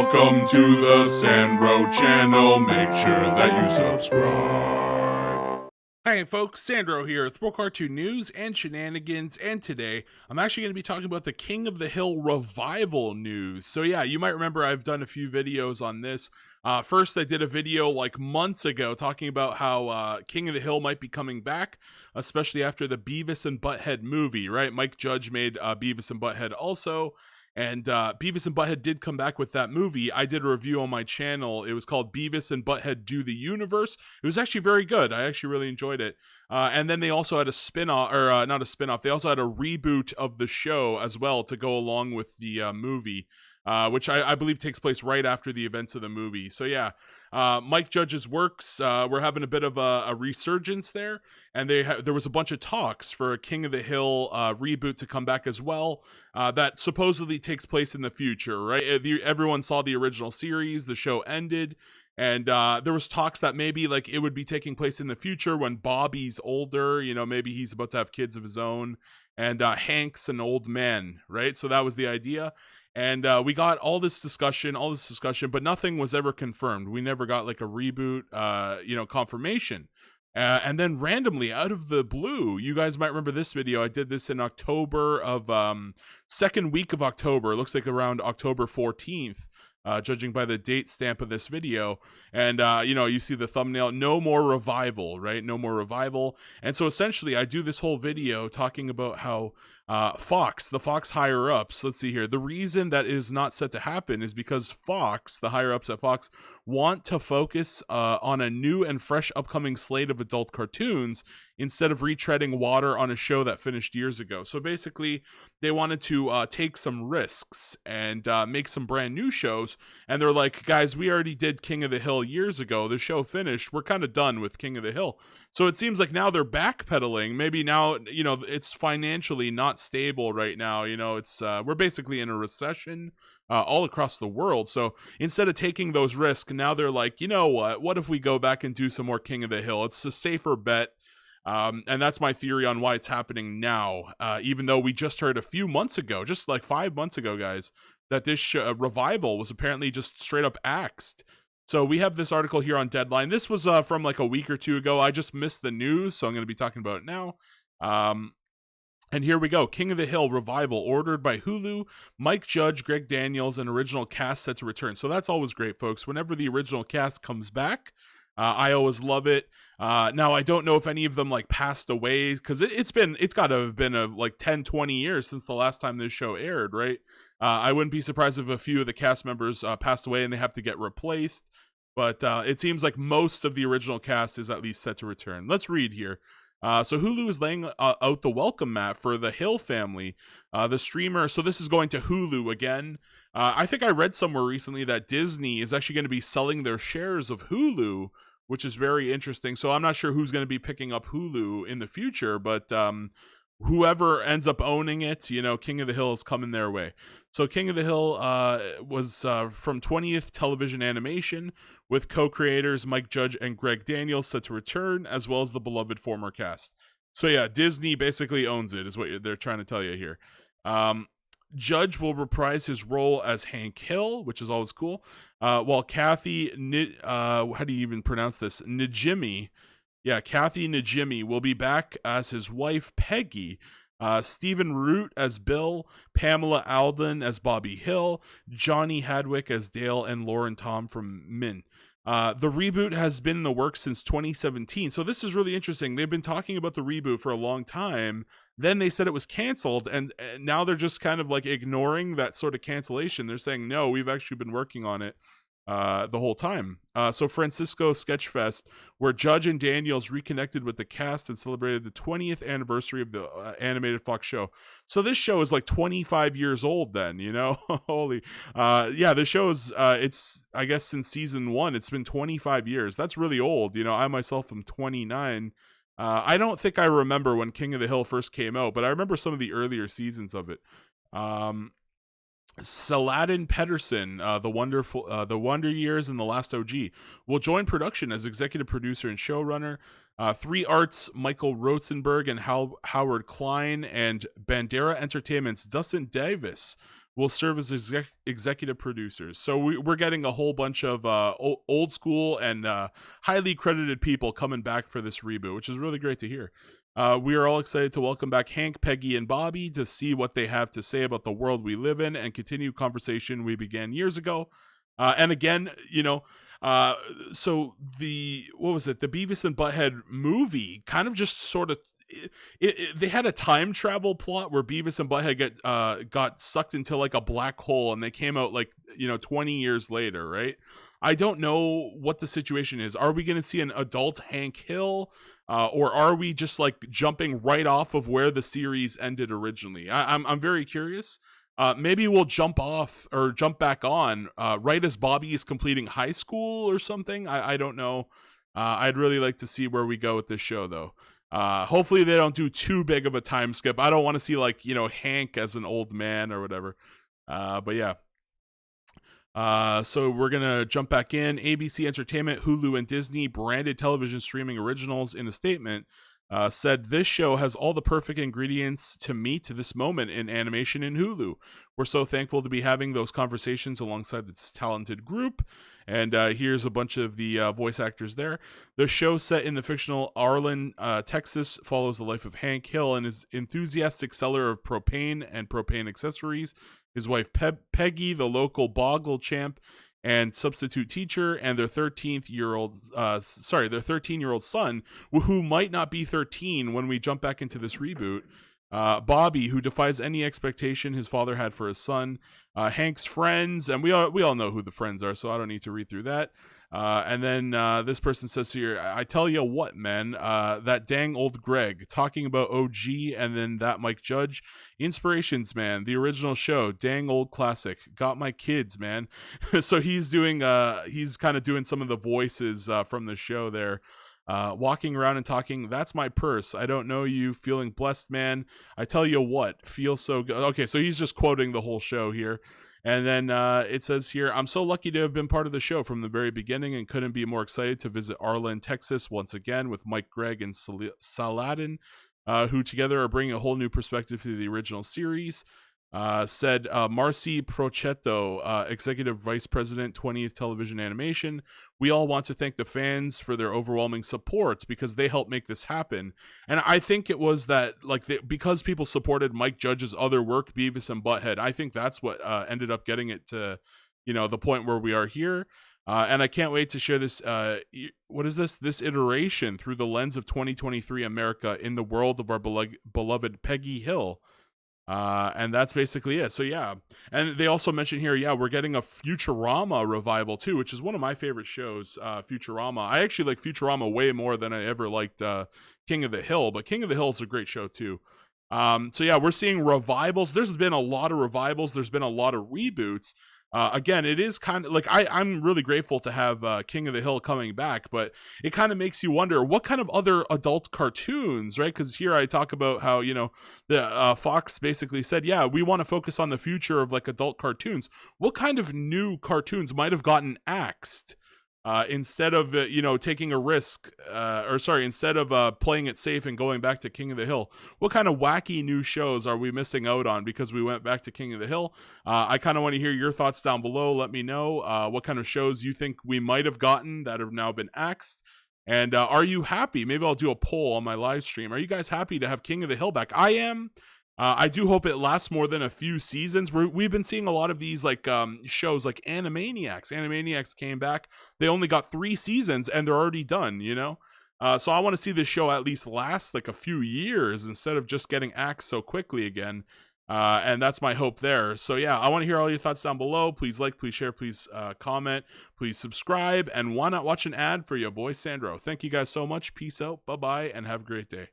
Welcome to the Sandro channel. Make sure that you subscribe. Hi folks, Sandro here with more cartoon news and shenanigans, and today I'm actually going to be talking about the King of the Hill revival news. So yeah, you might remember I've done a few videos on this. First, I did a video like months ago talking about how King of the Hill might be coming back, especially after the Beavis and Butthead movie, right? Mike Judge made Beavis and Butthead also. And Beavis and Butthead did come back with that movie. I did a review on my channel. It was called Beavis and Butthead Do the Universe. It was actually very good. I actually really enjoyed it. And then they also had a spin-off, or not a spin-off, they also had a reboot of the show as well to go along with the movie. Which I believe takes place right after the events of the movie. So yeah, Mike Judge's works, we're having a bit of a resurgence there, and there was a bunch of talks for a King of the Hill reboot to come back as well, that supposedly takes place in the future, right? Everyone saw the original series, the show ended, and there was talks that maybe like it would be taking place in the future when Bobby's older, you know, maybe he's about to have kids of his own, and Hank's an old man, right? So that was the idea. And we got all this discussion, but nothing was ever confirmed. We never got like a reboot, confirmation. And then randomly, out of the blue, you guys might remember this video. I did this in October of, second week of October. It looks like around October 14th. Judging by the date stamp of this video. And, you see the thumbnail, no more revival, right? No more revival. And so essentially I do this whole video talking about how the Fox higher ups, let's see here. The reason that is not set to happen is because Fox, the higher ups at Fox, want to focus on a new and fresh upcoming slate of adult cartoons instead of retreading water on a show that finished years ago. So basically, they wanted to take some risks and make some brand new shows. And they're like, guys, we already did King of the Hill years ago. The show finished. We're kind of done with King of the Hill. So it seems like now they're backpedaling. Maybe now, it's financially not stable right now. It's we're basically in a recession all across the world. So instead of taking those risks, now they're like, you know what if we go back and do some more King of the Hill? It's a safer bet. And that's my theory on why it's happening now, even though we just heard a few months ago, just like 5 months ago, guys, that this revival was apparently just straight up axed. So we have this article here on Deadline. This was from like a week or two ago. I just missed the news, so I'm going to be talking about it now. And here we go. King of the Hill revival ordered by Hulu, Mike Judge, Greg Daniels, and original cast set to return. So that's always great, folks. Whenever the original cast comes back, I always love it. Now I don't know if any of them like passed away, because it's got to have been like 10-20 years since the last time this show aired, right? I wouldn't be surprised if a few of the cast members passed away and they have to get replaced, but it seems like most of the original cast is at least set to return. Let's read here. So Hulu is laying out the welcome mat for the Hill family, the streamer. So this is going to Hulu again. I think I read somewhere recently that Disney is actually going to be selling their shares of Hulu, which is very interesting. So I'm not sure who's going to be picking up Hulu in the future, but whoever ends up owning it, King of the Hill is coming their way. So King of the Hill was from 20th Television Animation, with co-creators Mike Judge and Greg Daniels set to return, as well as the beloved former cast. So yeah, Disney basically owns it, is what they're trying to tell you here. Judge will reprise his role as Hank Hill, which is always cool, while Kathy, how do you even pronounce this? Najimy. Yeah, Kathy Najimy will be back as his wife, Peggy. Stephen Root as Bill, Pamela Alden as Bobby Hill, Johnny Hadwick as Dale, and Lauren Tom from Min. The reboot has been in the works since 2017. So this is really interesting. They've been talking about the reboot for a long time. Then they said it was canceled, and now they're just kind of like ignoring that sort of cancellation. They're saying, no, we've actually been working on it the whole time. So Francisco Sketchfest, where Judge and Daniels reconnected with the cast and celebrated the 20th anniversary of the animated Fox show. So this show is like 25 years old then, holy, the show is, it's, I guess since season 1, it's been 25 years. That's really old. I myself am 29. I don't think I remember when King of the Hill first came out, but I remember some of the earlier seasons of it. Saladin Pedersen, the Wonder Years and the Last OG, will join production as executive producer and showrunner. 3 Arts, Michael Rotzenberg and Howard Klein, and Bandera Entertainment's Dustin Davis will serve as executive producers. So we're getting a whole bunch of old school and highly credited people coming back for this reboot, which is really great to hear. We are all excited to welcome back Hank, Peggy, and Bobby to see what they have to say about the world we live in and continue conversation we began years ago. And again, so what was it? The Beavis and Butthead movie kind of just sort of they had a time travel plot where Beavis and Butthead got sucked into like a black hole, and they came out like 20 years later, right? I don't know what the situation is. Are we going to see an adult Hank Hill, or are we just like jumping right off of where the series ended originally? I'm very curious. Maybe we'll jump off or jump back on right as Bobby is completing high school or something. I don't know. I'd really like to see where we go with this show, though. Hopefully they don't do too big of a time skip. I don't want to see like Hank as an old man or whatever. But yeah. So we're gonna jump back in. ABC Entertainment, Hulu, and Disney branded television streaming originals in a statement said this show has all the perfect ingredients to meet this moment in animation in Hulu. We're so thankful to be having those conversations alongside this talented group. And here's a bunch of the voice actors there. The show, set in the fictional Arlen, Texas, follows the life of Hank Hill and his enthusiastic seller of propane and propane accessories, his wife Peggy, the local boggle champ and substitute teacher, and their 13-year-old son, who might not be 13 when we jump back into this reboot. Bobby, who defies any expectation his father had for his son. Hank's friends, and we all know who the friends are, so I don't need to read through that. And then this person says here, I tell you what, man, that dang old Greg, talking about OG, and then that Mike Judge. Inspirations, man, the original show, dang old classic. Got my kids, man. So he's kind of doing some of the voices from the show there. Walking around and talking, that's my purse. I don't know you. Feeling blessed, man. I tell you what, feel so good. Okay, so he's just quoting the whole show here. And then it says here, I'm so lucky to have been part of the show from the very beginning and couldn't be more excited to visit Arlen, Texas once again with Mike, Greg, and Saladin, who together are bringing a whole new perspective to the original series. Said Marcy Prochetto, Executive Vice President, 20th Television Animation. We all want to thank the fans for their overwhelming support because they helped make this happen. And I think it was that, because people supported Mike Judge's other work, Beavis and Butthead, I think that's what ended up getting it to, the point where we are here. And I can't wait to share this, this iteration through the lens of 2023 America in the world of our beloved Peggy Hill. And that's basically it. So yeah, and they also mentioned here, we're getting a Futurama revival too, which is one of my favorite shows. Futurama. I actually like Futurama way more than I ever liked King of the Hill, but King of the Hill is a great show too. So yeah, we're seeing revivals. There's been a lot of revivals. There's been a lot of reboots. Again, it is kind of like I'm really grateful to have King of the Hill coming back, but it kind of makes you wonder what kind of other adult cartoons, right? Because here I talk about how, the Fox basically said, we want to focus on the future of like adult cartoons. What kind of new cartoons might have gotten axed? Instead of taking a risk, instead of playing it safe and going back to King of the Hill, what kind of wacky new shows are we missing out on because we went back to King of the Hill? I kind of want to hear your thoughts down below. Let me know what kind of shows you think we might have gotten that have now been axed. And are you happy? Maybe I'll do a poll on my live stream. Are you guys happy to have King of the Hill back? I am. I do hope it lasts more than a few seasons. We've been seeing a lot of these shows like Animaniacs. Animaniacs came back. They only got 3 seasons and they're already done, So I want to see this show at least last like a few years instead of just getting axed so quickly again. And that's my hope there. So yeah, I want to hear all your thoughts down below. Please like, please share, please comment, please subscribe, and why not watch an ad for your boy Sandro? Thank you guys so much. Peace out. Bye-bye, and have a great day.